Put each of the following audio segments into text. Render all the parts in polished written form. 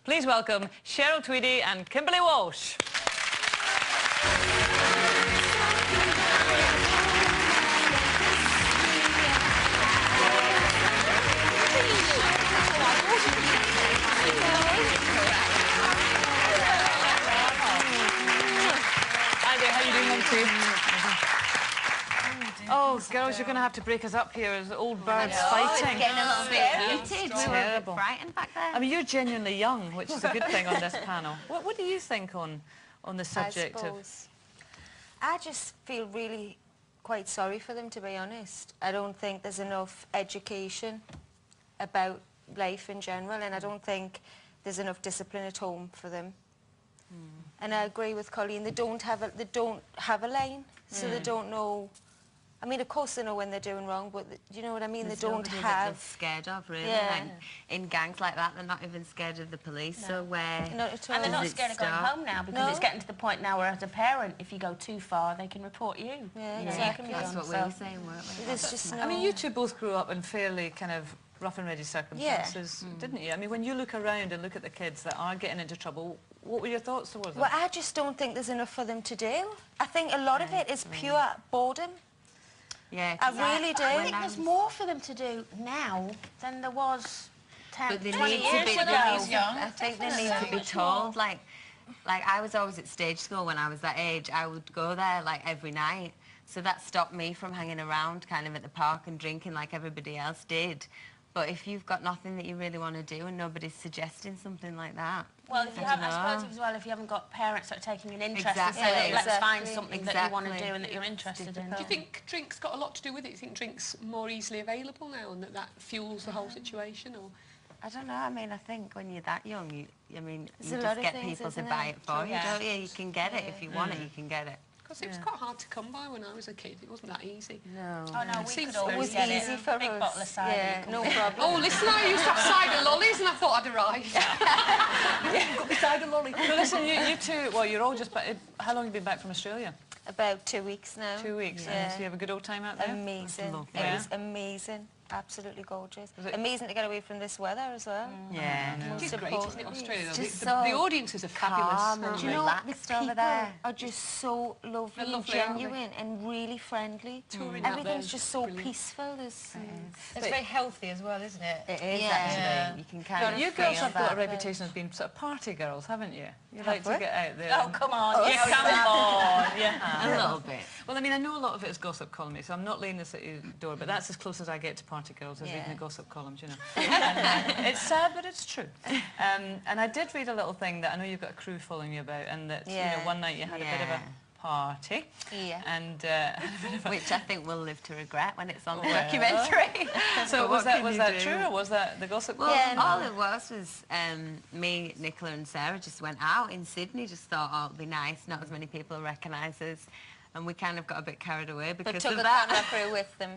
Please welcome Cheryl Tweedy and Kimberley Walsh. Hi there, how are you doing, Mum? Oh, girls, you're going to have to break us up here as old birds fighting. It's getting a little bit heated. We were a bit frightened back there. I mean, you're genuinely young, which is a good thing on this panel. What do you think on the subject of... I just feel really quite sorry for them, to be honest. I don't think there's enough education about life in general, and I don't think there's enough discipline at home for them. And I agree with Colleen, they don't have a line, so they don't know. I mean, of course they know when they're doing wrong, but you know what I mean? There's they don't nobody have... that they're scared of, really. Like, in gangs like that, they're not even scared of the police, so where Not at all. And they're not scared of going home now, because it's getting to the point now where, as a parent, if you go too far, they can report you. Yeah, exactly. That's what we were saying, weren't we? There's just no... I mean, you two both grew up in fairly kind of rough and ready circumstances, didn't you? I mean, when you look around and look at the kids that are getting into trouble, what were your thoughts towards them? Well, I just don't think there's enough for them to do. I think a lot of it is pure boredom. Yeah, I really do. I think there's more for them to do now than there was 10, 20 years ago. I think they need to be told, like I was always at stage school when I was that age. I would go there, like, every night. So that stopped me from hanging around kind of at the park and drinking like everybody else did. But if you've got nothing that you really want to do and nobody's suggesting something like that... Well, if you have, I suppose as well, if you haven't got parents that are taking an interest and saying, let's find something that you want to do and that you're interested in. Do you think drink's got a lot to do with it? Do you think drink's more easily available now and that fuels the whole situation? Or I don't know. I mean, I think when you're that young, you just a lot of get things, people to isn't buy it? it for you, don't you? You can get it if you want it, you can get it. because it was quite hard to come by when I was a kid. It wasn't that easy. No. Oh no, we could It always was get easy it. for Big us. bottle of cider. Yeah, no problem. Oh, listen, I used to have cider lollies and I thought I'd arrived. Got me cider lolly. So listen, you two, well, you're all just back. How long have you been back from Australia? About 2 weeks now. 2 weeks. Yeah. So you have a good old time out there? Amazing. Lovely. It was amazing. Absolutely gorgeous. Was it- Amazing to get away from this weather as well. Yeah. It is great, isn't it, Australia? It's The, just the, so the audiences are fabulous. calm and aren't Do they? you know what? The relaxed over people there. are just so lovely, They're and lovely, aren't they? genuine and really friendly. Touring out there Everything's is just so brilliant. peaceful. There's, It's very healthy as well, isn't it? It is, Yeah. actually. You can kind of You girls feel have got a that. reputation as being sort of party girls, haven't you? You like to we? get out there. Oh, come on. Yeah, come on. Yeah. A little bit. Well, I mean, I know a lot of it is gossip column, so I'm not laying this at your door, but that's as close as I get to party girls, as reading the gossip columns, you know. It's sad, but it's true. And I did read a little thing that I know you've got a crew following you about, and that you know, one night you had a bit of a party. Yeah. And Which I think we'll live to regret when it's on the documentary. so But was what can you that do? true, or was that the gossip Well, column? all it was me, Nicola and Sarah just went out in Sydney, just thought, oh, it'd be nice, not as many people recognise us. And we kind of got a bit carried away because but took of the that. camera crew with them.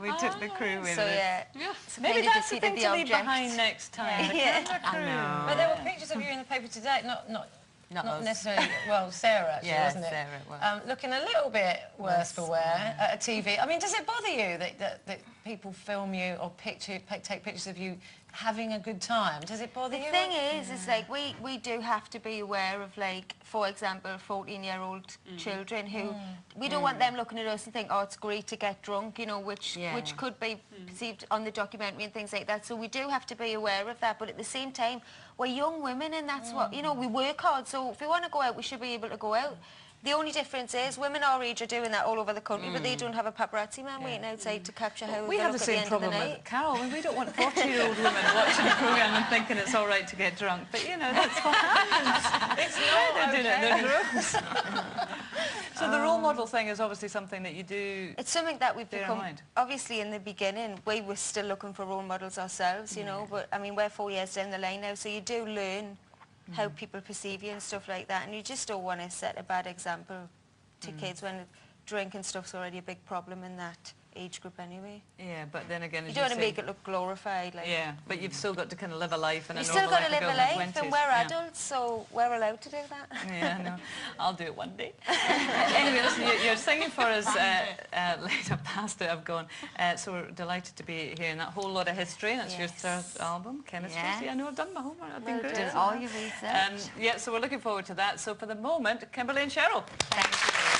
We took the crew with So us. yeah. Yeah. Maybe kind of that's the thing defeated to leave object. behind next time. The Yeah. camera I crew. know. But there were pictures of you in the paper today, not us. necessarily, well, Sarah actually, Yeah, wasn't it? Sarah, it was. Looking a little bit worse for wear at a TV. I mean, does it bother you that people film you or take pictures of you having a good time? Does it bother The you? thing is like we do have to be aware of, like, for example, 14-year-old children who we don't want them looking at us and think, oh, it's great to get drunk, you know, which could be perceived on the documentary and things like that. So we do have to be aware of that. But at the same time, we're young women, and that's what, you know, we work hard. So if we want to go out, we should be able to go out. The only difference is women our age are doing that all over the country, but they don't have a paparazzi man waiting outside to capture how We they have look the at same the end of the problem night. with Carol. I mean, we don't want 40-year-old women watching the programme and thinking it's all right to get drunk. But, you know, that's what happens. It's not They're doing it in their okay. rooms. So the role model thing is obviously something that you do... It's something that we've bear in become... mind. Obviously, in the beginning, we were still looking for role models ourselves, you know, but, I mean, we're 4 years down the line now, so you do learn how people perceive you and stuff like that, and you just don't want to set a bad example to kids when drink and stuff's already a big problem in that age group anyway. Yeah, but then again, you don't want to make it look glorified. Like, yeah, but you've still got to kind of live a life and you've still got to live a life, and we're adults, so we're allowed to do that. Yeah, no, I'll do it one day. Anyway, listen, you're singing for us later past it. I've gone. So we're delighted to be here, and that whole lot of history. That's your third album, Chemistry. Yeah. See, I know I've done my homework. I've been good. Done all your research. Yeah, so we're looking forward to that. So for the moment, Kimberley and Cheryl. Thank you.